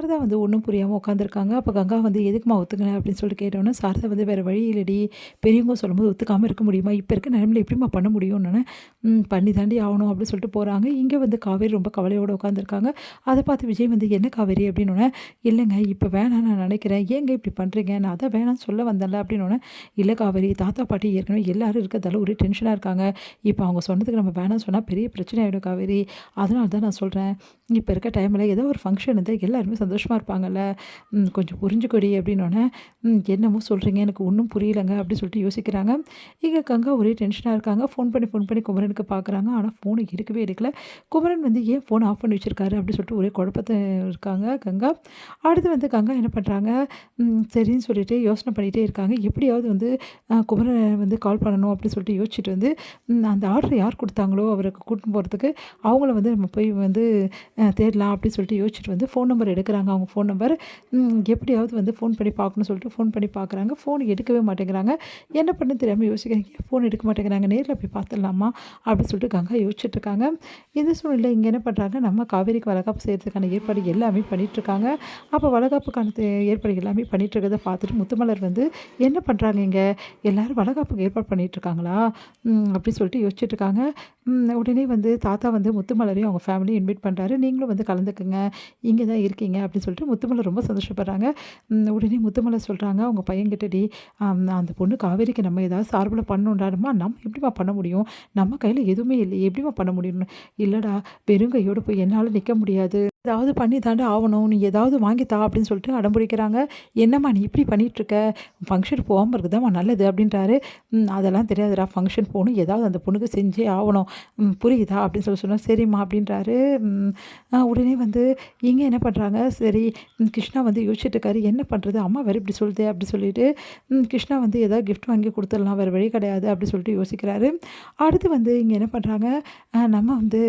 சாரதா வந்து ஒன்றும் புரியாமல் உட்காந்துருக்காங்க. அப்போ கங்கா வந்து எதுக்குமா ஒத்துக்கினேன் அப்படின்னு சொல்லிட்டு கேட்டோன்னே, சாரதா வந்து வேறு வழி இல்லடி, பெரியவங்க சொல்லும்போது ஒத்துக்காமல் இருக்க முடியுமா? இப்போ இருக்க நிலைமையில எப்படிம்மா பண்ண முடியும்னு பண்ணி தாண்டி ஆகணும் அப்படின்னு சொல்லிட்டு போகிறாங்க. இங்கே வந்து காவேரி ரொம்ப கவலையோடு உட்காந்துருக்காங்க. அதை பார்த்து விஜய் வந்து என்ன காவேரி அப்படின்னோடனே, இல்லைங்க இப்போ வேணாம் நான் நினைக்கிறேன், ஏங்க இப்படி பண்ணுறீங்க, நான் அதான் வேணாம்னு சொல்ல வந்தேன்ல அப்படின்னோடனே, இல்லை காவேரி தாத்தா பாட்டி ஏற்கனவே எல்லாரும் இருக்கிறதால ஒரே டென்ஷனாக இருக்காங்க. இப்போ அவங்க சொன்னதுக்கு நம்ம வேணாம்னு சொன்னால் பெரிய பிரச்சனை ஆகிடும் காவேரி, அதனால தான் நான் சொல்கிறேன். இப்போ இருக்க டைமில் ஏதோ ஒரு ஃபங்க்ஷன் இருந்தால் எல்லாருமே சந்தோஷமாக இருப்பாங்கல்ல, கொஞ்சம் புரிஞ்சுக்கொடி அப்படின்னோடனே, என்னமோ சொல்கிறீங்க எனக்கு ஒன்றும் புரியலைங்க அப்படின்னு சொல்லிட்டு யோசிக்கிறாங்க. இங்கே கங்கா ஒரே டென்ஷனாக இருக்காங்க. ஃபோன் பண்ணி குமரனுக்கு பார்க்குறாங்க. ஆனால் ஃபோனை எடுக்கல. குமரன் வந்து ஏன் ஃபோன் ஆஃப் பண்ணி வச்சுருக்காரு அப்படின்னு சொல்லிட்டு ஒரே குழப்பத்தை இருக்காங்க கங்கா. அடுத்து வந்து கங்கா என்ன பண்ணுறாங்க, சரின்னு சொல்லிட்டு யோசனை பண்ணிகிட்டே இருக்காங்க. எப்படியாவது வந்து குமரனை வந்து கால் பண்ணணும் அப்படின்னு சொல்லிட்டு யோசிச்சுட்டு வந்து, அந்த ஆர்டர் யார் கொடுத்தாங்களோ அவருக்கு கூட்டின்னு போகிறதுக்கு, அவங்கள வந்து நம்ம போய் வந்து தேடலாம் அப்படின்னு சொல்லிட்டு யோசிச்சுட்டு வந்து ஃபோன் நம்பர் எடுக்கிறாங்க. அவங்க ஃபோன் நம்பர் எப்படியாவது வந்து ஃபோன் பண்ணி பார்க்கணும்னு சொல்லிட்டு ஃபோன் பண்ணி பார்க்குறாங்க. ஃபோன் எடுக்கவே மாட்டேங்கிறாங்க. என்ன பண்ண தெரியாமல் யோசிக்கிறாங்க, ஏன் ஃபோன் எடுக்க மாட்டேங்கிறாங்க, நேரில் போய் பார்த்துடலாமா அப்படின்னு சொல்லிட்டு கங்கா யோசிச்சுட்ருக்காங்க. இந்த சூழ்நிலை இங்கே என்ன பண்ணுறாங்க, நம்ம காவேரிக்கு வளகாப்பு செய்கிறதுக்கான ஏற்பாடு எல்லாமே பண்ணிகிட்ருக்காங்க. அப்போ வளகாப்புக்கான ஏற்பாடு எல்லாமே பண்ணிகிட்ருக்கிறத பார்த்துட்டு முத்துமலர் வந்து என்ன பண்ணுறாங்க, இங்கே எல்லோரும் வளகாப்புக்கு ஏற்பாடு பண்ணிகிட்ருக்காங்களா அப்படின்னு சொல்லிட்டு யோசிச்சுட்ருக்காங்க. உடனே வந்து தாத்தா வந்து முத்துமலரையும் அவங்க ஃபேமிலியும் இன்வைட் பண்ணுறாரு. நீங்களும் வந்து கலந்துக்குங்க, இங்கே தான் இருக்கீங்க அப்படின்னு சொல்லிட்டு முத்துமலர் ரொம்ப சந்தோஷப்படுறாங்க. உடனே முத்துமலர் சொல்கிறாங்க அவங்க பையன்கிட்டடி, அந்த பொண்ணு காவேரிக்கு நம்ம ஏதாவது சார்பில் பண்ணணுன்றாருமா, நம்ம எப்படிமா பண்ண முடியும், நம்ம கையில் எதுவுமே இல்லையே, எப்படிமா பண்ண முடியும்னு, இல்லைடா வெறும் கையோடு போய் என்னால் நிற்க முடியாது, ஏதாவது பண்ணி தாண்டி ஆகணும், நீ ஏதாவது வாங்கித்தா அப்படின்னு சொல்லிட்டு அடம்பிடிக்கிறாங்க. என்னம்மா நீ இப்படி பண்ணிகிட்ருக்க, ஃபங்க்ஷனுக்கு போகாமல் இருக்குதாம்மா நல்லது அப்படின்றாரு. அதெல்லாம் தெரியாதுடா, ஃபங்க்ஷன் போகணும், ஏதாவது அந்த பொண்ணுக்கு செஞ்சே ஆகணும், புரியுதா அப்படின்னு சொன்னால் சரிம்மா அப்படின்றாரு. உடனே வந்து இங்கே என்ன பண்ணுறாங்க, சரி கிருஷ்ணா வந்து யோசிச்சுட்டு இருக்காரு, என்ன பண்ணுறது, அம்மா வேறு இப்படி சொல்லுது அப்படி சொல்லிட்டு கிருஷ்ணா வந்து ஏதாவது கிஃப்ட் வாங்கி கொடுத்துடலாம், வேறு வழி கிடையாது அப்படி சொல்லிட்டு யோசிக்கிறாரு. அடுத்து வந்து இங்கே என்ன பண்ணுறாங்க, நம்ம வந்து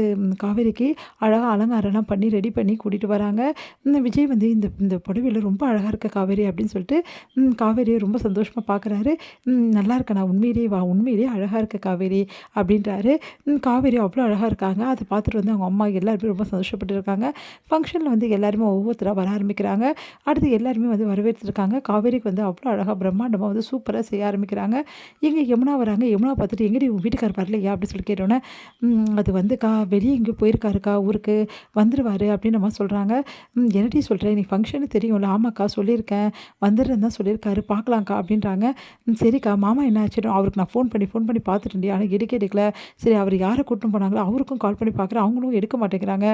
காவேரிக்கு அழகாக அலங்காரம்லாம் பண்ணி ரெடி பண்ணி கூட்டிகிட்டு வராங்க. விஜய் வந்து இந்த இந்த புடவையில் ரொம்ப அழகாக இருக்க காவேரி அப்படின்னு சொல்லிட்டு காவேரியை ரொம்ப சந்தோஷமாக பார்க்குறாரு. நல்லா இருக்க, நான் உண்மையிலேயே அழகாக இருக்க காவேரி அப்படின்றாரு. காவேரி அவ்வளோ அழகாக இருக்காங்க. அதை பார்த்துட்டு வந்து அவங்க அம்மா எல்லாருமே ரொம்ப சந்தோஷப்பட்டு இருக்காங்க. ஃபங்க்ஷனில் வந்து எல்லாருமே ஒவ்வொருத்தராக வர ஆரம்பிக்கிறாங்க. அடுத்து எல்லாருமே வந்து வரவேற்றுருக்காங்க. காவேரிக்கு வந்து அவ்வளோ அழகாக பிரம்மாண்டமாக வந்து சூப்பராக செய்ய ஆரம்பிக்கிறாங்க. எங்கே யமுனா வராங்க. யமுனா பார்த்துட்டு எங்கடி உங்கள் வீட்டுக்கார் வரலையா அப்படின்னு சொல்லி கேட்டோன்னே, அது வந்து வெளியே எங்கேயோ போயிருக்காருக்கா, ஊருக்கு வந்துடுவார் அப்படின்னு நம்ம சொல்கிறாங்க. என்னடி சொல்கிறேன், நீ ஃபங்க்ஷனு தெரியும்ல, ஆமாக்கா சொல்லியிருக்கேன், வந்துடுறேன்னு தான் சொல்லியிருக்காரு, பார்க்கலாங்க்கா அப்படின்றாங்க. சரிக்கா மாமா என்ன ஆச்சுன்னு அவருக்கு நான் ஃபோன் பண்ணி பார்த்துட்டேன்டி, ஆனால் எடுக்கல. சரி அவர் யாரை கூட்டின்னு போனாங்களோ அவருக்கும் கால் பண்ணி பார்க்குறேன், அவங்களும் எடுக்க மாட்டேங்கிறாங்க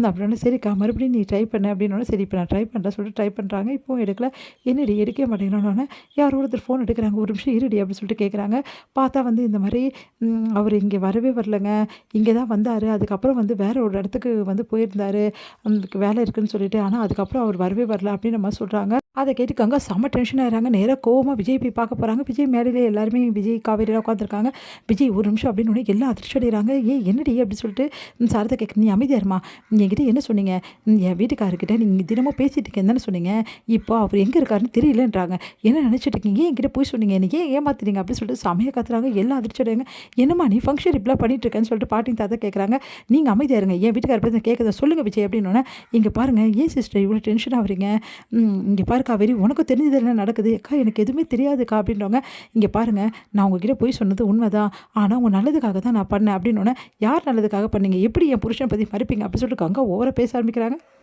அப்படின்னா, சரிக்கா மறுபடியும் நீ ட்ரை பண்ண அப்படின்னோடனே, சரி இப்போ நான் ட்ரை பண்ணுறேன் சொல்லிட்டு ட்ரை பண்ணுறாங்க. இப்போவும் எடுக்கல. என்னடி எடுக்கவே மாட்டேங்கிறானோடனே, யாரோ ஒருத்தர் ஃபோன் எடுக்கிறாங்க, ஒரு நிமிஷம் இருடி அப்படின்னு சொல்லிட்டு கேட்குறாங்க. பார்த்தா வந்து இந்த மாதிரி அவர் இங்கே வரவே வரலங்க, இங்கே தான் வந்தார், அதுக்கப்புறம் வந்து வேறு ஒரு இடத்துக்கு வந்து போயிருந்தார், வேலை இருக்குன்னு சொல்லிட்டு, ஆனால் அதுக்கப்புறம் அவர் வரவே வரல அப்படின்னு நம்ம சொல்கிறாங்க. அதை கேட்டுக்காங்க செம்ம டென்ஷன் ஆகிறாங்க. நேராக கோவமாக விஜய் போய் பார்க்க போகிறாங்க. விஜய் மேடையிலே எல்லாருமே விஜய் காவேரியில் உட்காந்துருக்காங்க. விஜய் ஒரு நிமிஷம் அப்படின்னு உடனே எல்லாம் அதிர்ச்சி அடைகிறாங்க. என்னடி அப்படி சொல்லிட்டு சாரதா கேட்க, நீ அமைதியாக இருமா, என்கிட்ட என்ன சொன்னீங்க, என் வீட்டுக்காரர்கிட்ட நீங்கள் தினமும் பேசிகிட்டு இருக்கேன் தானே சொன்னீங்க, இப்போ அவர் எங்கே இருக்காருன்னு தெரியலன்றாங்க, என்ன நினச்சிட்டு இருக்கீங்க, என்கிட்ட போய் சொன்னீங்க, நீ ஏன் ஏமாத்துறீங்க அப்படின்னு சொல்லிட்டு செமையாக கத்துறாங்க. எல்லாம் அதிர்ச்சி அடையாங்க. என்னம்மா நீ ஃபங்க்ஷன் இப்படிலாம் பண்ணிட்டு இருக்கேன்னு சொல்லிட்டு பாட்டிங்க தாத்தா கேட்குறாங்க. நீங்கள் அமைதியாக இருங்க, என் வீட்டுக்காரர் பற்றி கேட்குறத சொல்லுங்கள் விஜய் அப்படின்னோடனே, இங்கே பாருங்கள் ஏன் சிஸ்டர் இவ்வளோ டென்ஷன் ஆகுறீங்க, இங்கே பாரு காவேரி உனக்கு தெரிஞ்சது என்ன நடக்குது, அக்கா எனக்கு எதுவுமே தெரியாதுக்கா அப்படின்றவங்க, இங்கே பாருங்கள் நான் உங்ககிட்ட போய் சொன்னது உண்மைதான், ஆனால் உங்கள் நல்லதுக்காக தான் நான் பண்ணேன் அப்படின்னோடனே, யார் நல்லதுக்காக பண்ணீங்க, எப்படி என் புருஷனை பற்றி மறுப்பீங்க அப்படின்னு சொல்லிட்டு கங்கா ஓவராக பேச ஆரம்பிக்கிறாங்க.